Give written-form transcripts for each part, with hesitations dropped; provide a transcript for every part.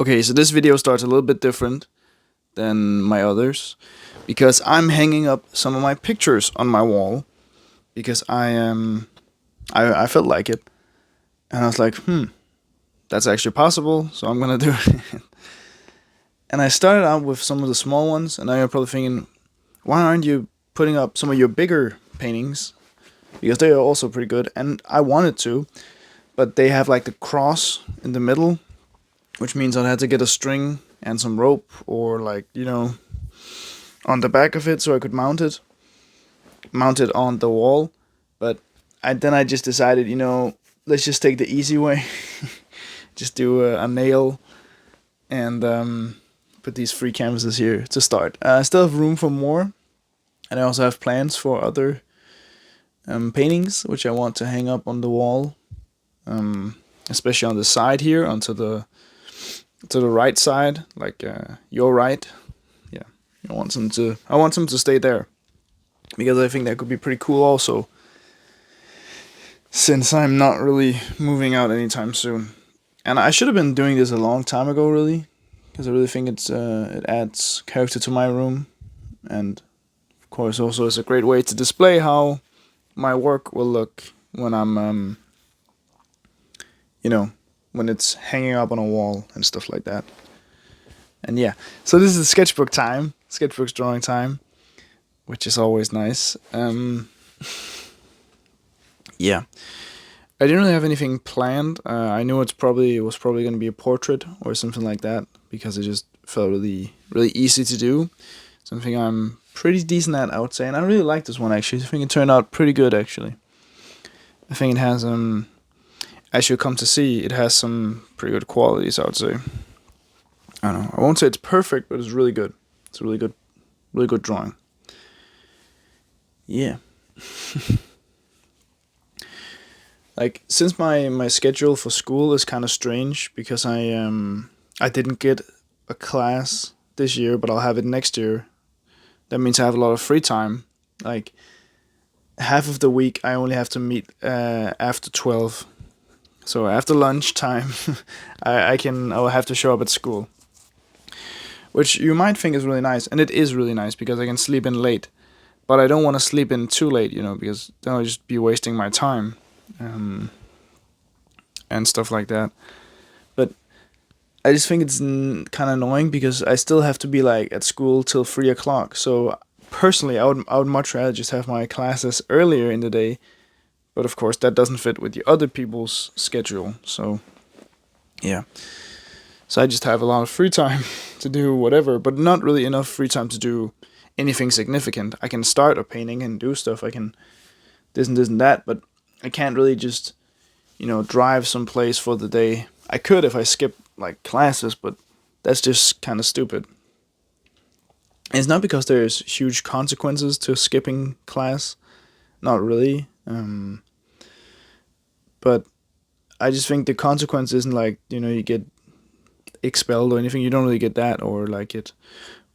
Okay, so this video starts a little bit different than my others because I'm hanging up some of my pictures on my wall because I felt like it, and I was like, that's actually possible, so I'm gonna do it. And I started out with some of the small ones, and now you're probably thinking, why aren't you putting up some of your bigger paintings? Because they are also pretty good, and I wanted to, but they have like the cross in the middle, which means I had to get a string and some rope, or like on the back of it, so I could mount it on the wall. But I just decided, let's just take the easy way, just do a nail and put these three canvases here to start. I still have room for more, and I also have plans for other paintings which I want to hang up on the wall, especially on the side here, onto the right side, like your right. Yeah, I want them to stay there because I think that could be pretty cool also. Since I'm not really moving out anytime soon, and I should have been doing this a long time ago, really, because I really think it adds character to my room, and of course also is a great way to display how my work will look when I'm when it's hanging up on a wall and stuff like that. And yeah, so this is sketchbook time, sketchbook's drawing time, which is always nice. Yeah, I didn't really have anything planned. I knew it was probably going to be a portrait or something like that because it just felt really easy to do. Something I'm pretty decent at, I would say, and I really like this one actually. I think it turned out pretty good actually. I think it has as you come to see, it has some pretty good qualities, I would say. I don't know. I won't say it's perfect, but it's really good. It's a really good drawing. Yeah. Like, since my schedule for school is kind of strange because I didn't get a class this year, but I'll have it next year. That means I have a lot of free time. Like, half of the week I only have to meet after 12. So after lunchtime, I will have to show up at school, which you might think is really nice, and it is really nice because I can sleep in late. But I don't want to sleep in too late, because then I'll just be wasting my time, and stuff like that. But I just think it's kind of annoying because I still have to be like at school till 3 o'clock. So personally, I would much rather just have my classes earlier in the day. But of course, that doesn't fit with the other people's schedule. So yeah, so I just have a lot of free time to do whatever, but not really enough free time to do anything significant. I can start a painting and do stuff. I can this and that, but I can't really just drive someplace for the day. I could if I skip like classes, but that's just kind of stupid. And it's not because there's huge consequences to skipping class, not really. But I just think the consequence isn't like you get expelled or anything. You don't really get that, or like get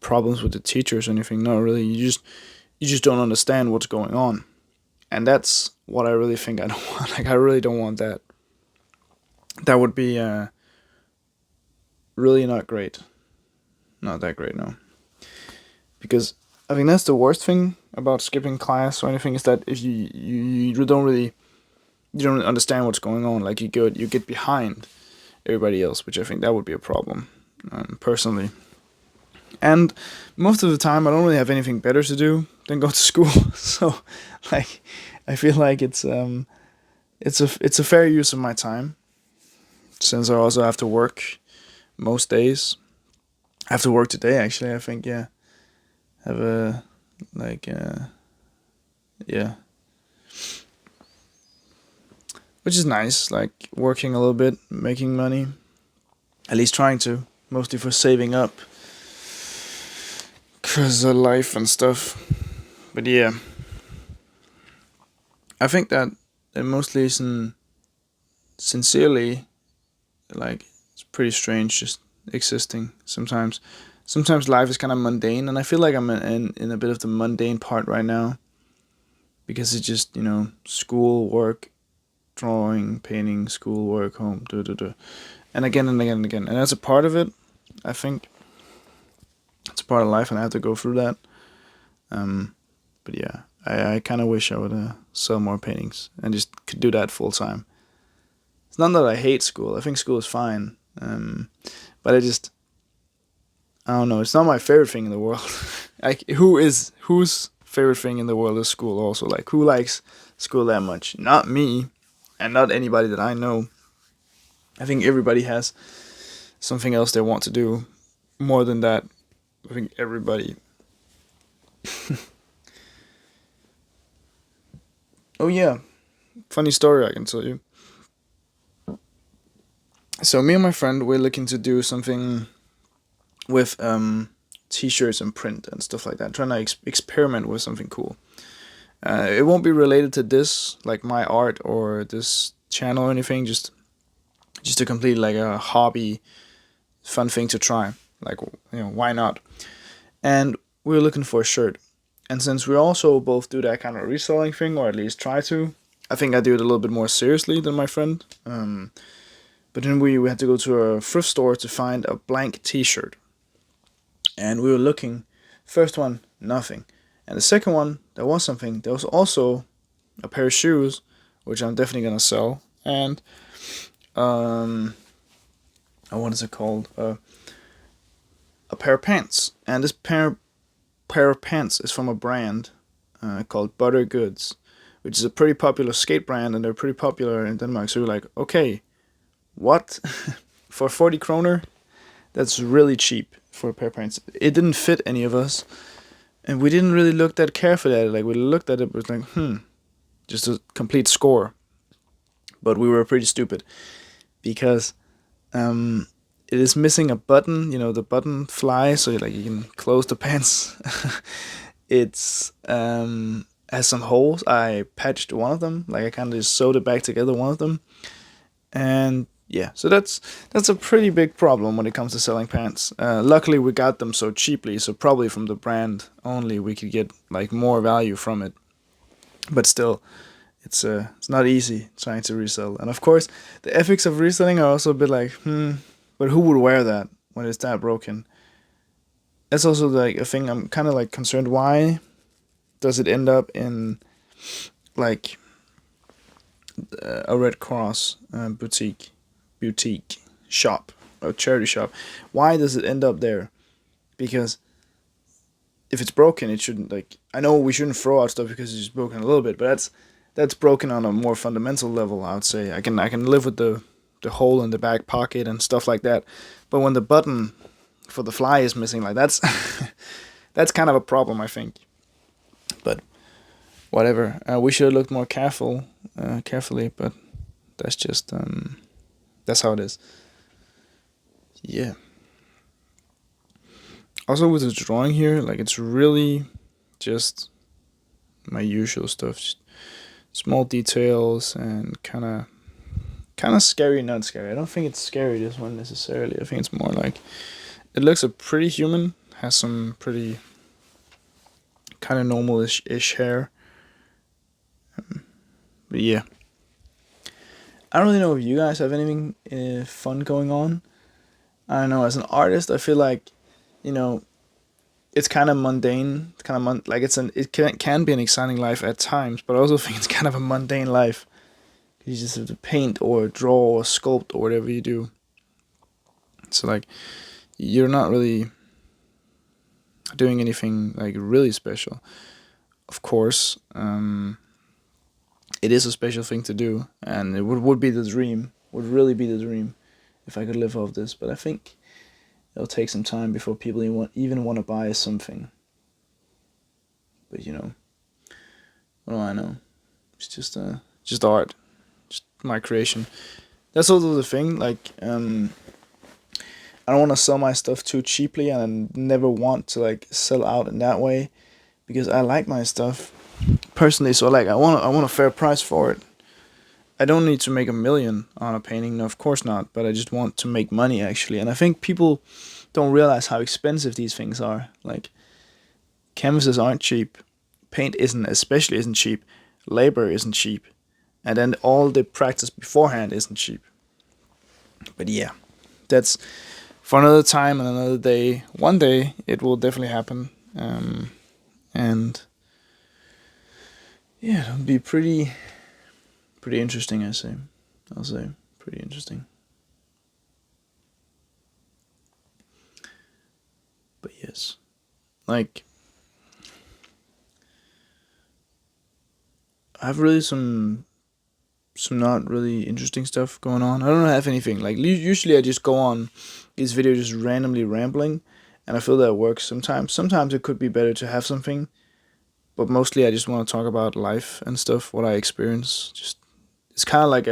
problems with the teachers or anything. Not really. You just don't understand what's going on, and that's what I really think I don't want. Like, I really don't want that. That would be really not great. Not that great, no. Because I think that's the worst thing about skipping class or anything, is that if you don't really understand what's going on. Like, you get behind everybody else, which I think that would be a problem, personally. And most of the time, I don't really have anything better to do than go to school. So, like, I feel like it's a fair use of my time, since I also have to work most days. I have to work today, actually. I think, yeah. Have a like yeah, which is nice. Like, working a little bit, making money, at least trying to. Mostly for saving up, cause of life and stuff. But yeah, I think that it mostly isn't sincerely, like, it's pretty strange just existing sometimes. Sometimes life is kind of mundane, and I feel like I'm in a bit of the mundane part right now, because it's just school, work, drawing, painting, school, work, home, and again and again and again. And that's a part of it. I think it's a part of life, and I have to go through that. But yeah, I kind of wish I would sell more paintings and just could do that full time. It's not that I hate school. I think school is fine. But I don't know. It's not my favorite thing in the world. Like, whose favorite thing in the world is school? Also, like, who likes school that much? Not me, and not anybody that I know. I think everybody has something else they want to do more than that. I think everybody. Oh yeah, funny story I can tell you. So me and my friend, we're looking to do something with t-shirts and print and stuff like that, trying to experiment with something cool. It won't be related to this, like my art or this channel or anything, just to complete like a hobby, fun thing to try. Like, why not? And we're looking for a shirt. And since we also both do that kind of reselling thing, or at least try to, I think I do it a little bit more seriously than my friend. But then we had to go to a thrift store to find a blank t-shirt. And we were looking, first one, nothing. And the second one, there was something. There was also a pair of shoes, which I'm definitely gonna sell. And what is it called? A pair of pants. And this pair of pants is from a brand called Butter Goods, which is a pretty popular skate brand, and they're pretty popular in Denmark. So we're like, okay, what? For 40 kroner? That's really cheap for a pair of pants. It didn't fit any of us, and we didn't really look that carefully at it. Like, we looked at it, but like, just a complete score. But we were pretty stupid, because it is missing a button. The button fly, so like you can close the pants. It's has some holes. I patched one of them. Like, I kind of just sewed it back together, one of them, and yeah. So that's a pretty big problem when it comes to selling pants. Luckily, we got them so cheaply, so probably from the brand only we could get like more value from it. But still, it's not easy trying to resell. And of course, the ethics of reselling are also a bit like, but who would wear that when it's that broken? That's also like a thing I'm kind of like concerned. Why does it end up in like a Red Cross boutique shop or charity shop? Why does it end up there? Because if it's broken, it shouldn't, like, I know we shouldn't throw out stuff because it's broken a little bit, but that's broken on a more fundamental level. I would say I can live with the hole in the back pocket and stuff like that, but when the button for the fly is missing, like, that's that's kind of a problem, I think. But whatever, we should have looked more carefully, but that's just that's how it is. Yeah. Also, with the drawing here, like, it's really just my usual stuff, just small details and kind of scary, not scary. I don't think it's scary, this one, necessarily. I think it's more like, it looks a pretty human, has some pretty kind of normal-ish hair. But yeah, I don't really know if you guys have anything fun going on. I don't know, as an artist, I feel like, it's kind of mundane. It's kind of like, it can be an exciting life at times, but I also think it's kind of a mundane life. You just have to paint or draw or sculpt or whatever you do. So like, you're not really doing anything like really special. Of course, it is a special thing to do, and it would be the dream. Would really be the dream if I could live off this. But I think it'll take some time before people even want to buy something. But what do I know? It's just art, just my creation. That's also the thing. Like, I don't want to sell my stuff too cheaply, and I never want to like sell out in that way, because I like my stuff personally. So like, I want a fair price for it. I don't need to make 1 million on a painting, no, of course not, but I just want to make money, actually. And I think people don't realize how expensive these things are. Like, canvases aren't cheap, paint isn't cheap, labor isn't cheap, and then all the practice beforehand isn't cheap. But yeah, that's for another time and another day. One day it will definitely happen, and yeah, it'll be pretty interesting. I'll say pretty interesting. But yes, like I have really some not really interesting stuff going on. I don't have anything. Like usually I just go on these videos just randomly rambling, and I feel that works sometimes. Sometimes it could be better to have something, but mostly I just want to talk about life and stuff, what I experience. Just it's kind of like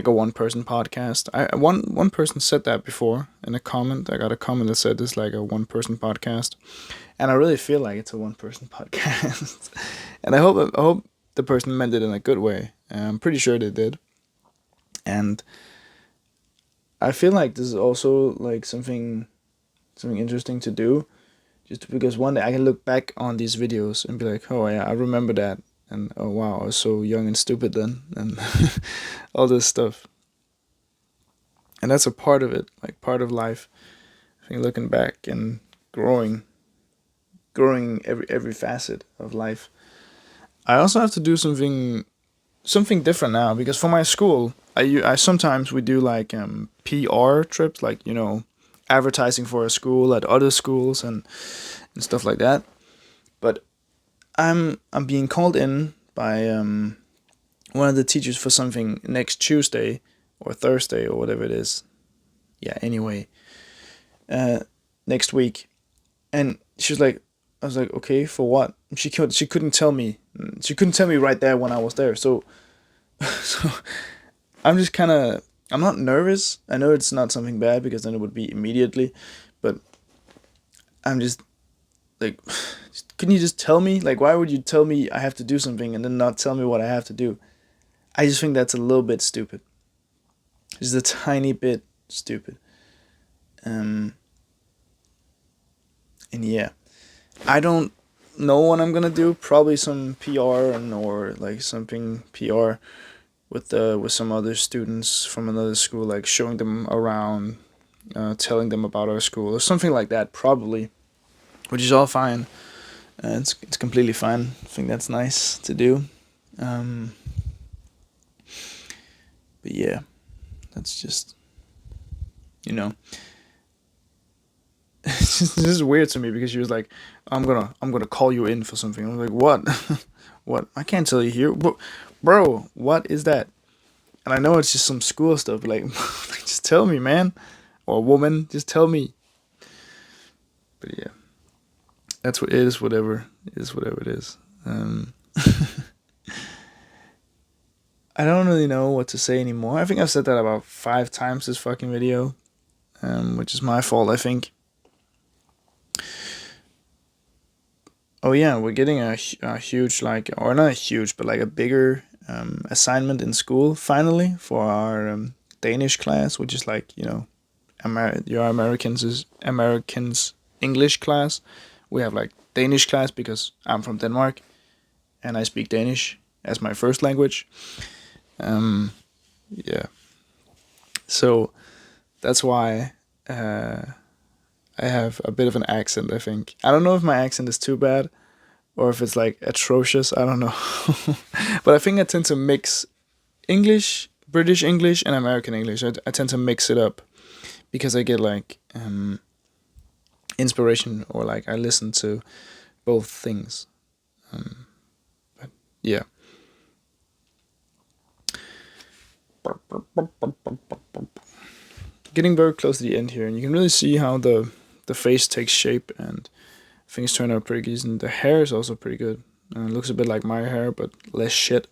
a one person podcast. One person said that before in a comment. I got a comment that said it's like a one person podcast, and I really feel like it's a one person podcast. And I hope the person meant it in a good way. I'm pretty sure they did. And I feel like this is also like something interesting to do, just because one day I can look back on these videos and be like, oh yeah, I remember that, and oh wow, I was so young and stupid then, and all this stuff. And that's a part of it, like part of life. I think looking back and growing, growing every facet of life. I also have to do something different now, because for my school, I sometimes we do like PR trips, like advertising for a school at other schools and stuff like that. But I'm being called in by one of the teachers for something next Tuesday or Thursday or whatever it is. Yeah. Anyway, uh, next week, and she was like, I was like, okay, for what? She couldn't tell me. She couldn't tell me right there when I was there. So so I'm just kind of, I'm not nervous. I know it's not something bad because then it would be immediately, but I'm just like, can you just tell me? Like, why would you tell me I have to do something and then not tell me what I have to do? I just think that's a little bit stupid. Just a tiny bit stupid. Um, and yeah, I don't know what I'm gonna do. Probably some PR or like something PR with some other students from another school, like showing them around, telling them about our school or something like that. Probably, which is all fine. It's completely fine. I think that's nice to do. Um, but yeah, that's just you know, it's just weird to me because she was like, I'm gonna call you in for something. I was like, what? What? I can't tell you here, bro. What is that? And I know it's just some school stuff. But like, just tell me, man, or woman, just tell me. But yeah, that's what it is. Whatever it is, whatever it is. I don't really know what to say anymore. I think I've said that about 5 times this fucking video, which is my fault, I think. Oh yeah, we're getting a huge, like, or not huge, but like a bigger assignment in school finally for our Danish class, which is like your Americans English class. We have like Danish class because I'm from Denmark and I speak Danish as my first language. Yeah, so that's why I have a bit of an accent. I think I don't know if my accent is too bad or if it's like atrocious. I don't know, but I think I tend to mix English, British English, and American English. I tend to mix it up because I get like inspiration, or like I listen to both things. But yeah. Getting very close to the end here, and you can really see how the face takes shape and things turn out pretty decent. The hair is also pretty good. It looks a bit like my hair, but less shit.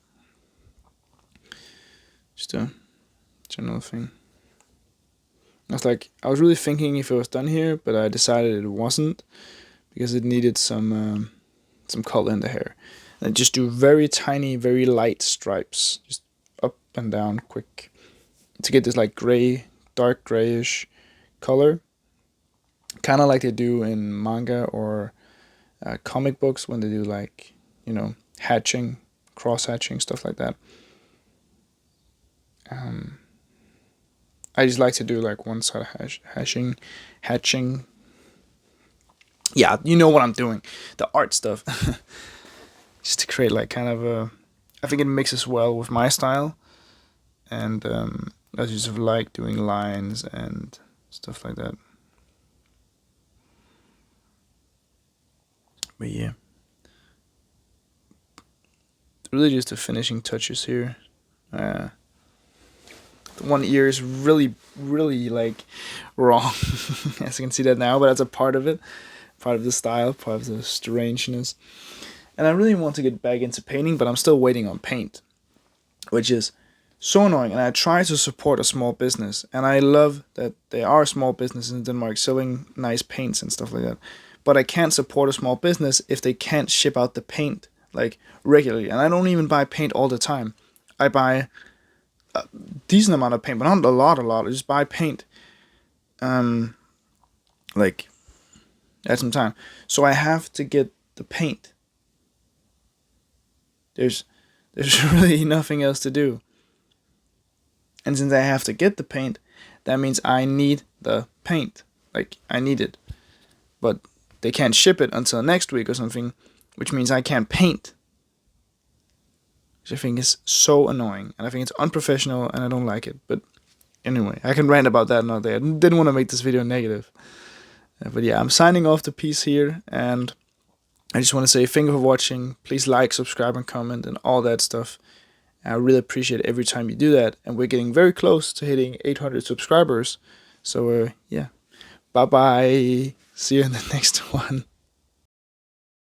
Just a general thing. I was really thinking if it was done here, but I decided it wasn't because it needed some color in the hair. And I just do very tiny, very light stripes, just up and down, quick, to get this like gray, dark grayish color, kind of like they do in manga or comic books when they do like hatching, cross hatching, stuff like that. I just like to do like one side hatching. Yeah, you know what I'm doing, the art stuff, just to create like kind of a. I think it mixes well with my style, and I just like doing lines and stuff like that. But yeah, really just the finishing touches here. The one ear is really like wrong, as you can see that now, but that's a part of it, part of the style, part of the strangeness. And I really want to get back into painting, but I'm still waiting on paint, which is so annoying. And I try to support a small business, and I love that there are small businesses in Denmark selling nice paints and stuff like that. But I can't support a small business if they can't ship out the paint like regularly. And I don't even buy paint all the time. I buy a decent amount of paint, but not a lot. I just buy paint, like at some time. So I have to get the paint. There's really nothing else to do. And since I have to get the paint, that means I need the paint. Like, I need it. But they can't ship it until next week or something, which means I can't paint. Which I think is so annoying. And I think it's unprofessional, and I don't like it. But anyway, I can rant about that another day. I didn't want to make this video negative. But yeah, I'm signing off the piece here, and I just want to say thank you for watching. Please like, subscribe, and comment, and all that stuff. I really appreciate every time you do that. And we're getting very close to hitting 800 subscribers. So, yeah. Bye-bye. See you in the next one.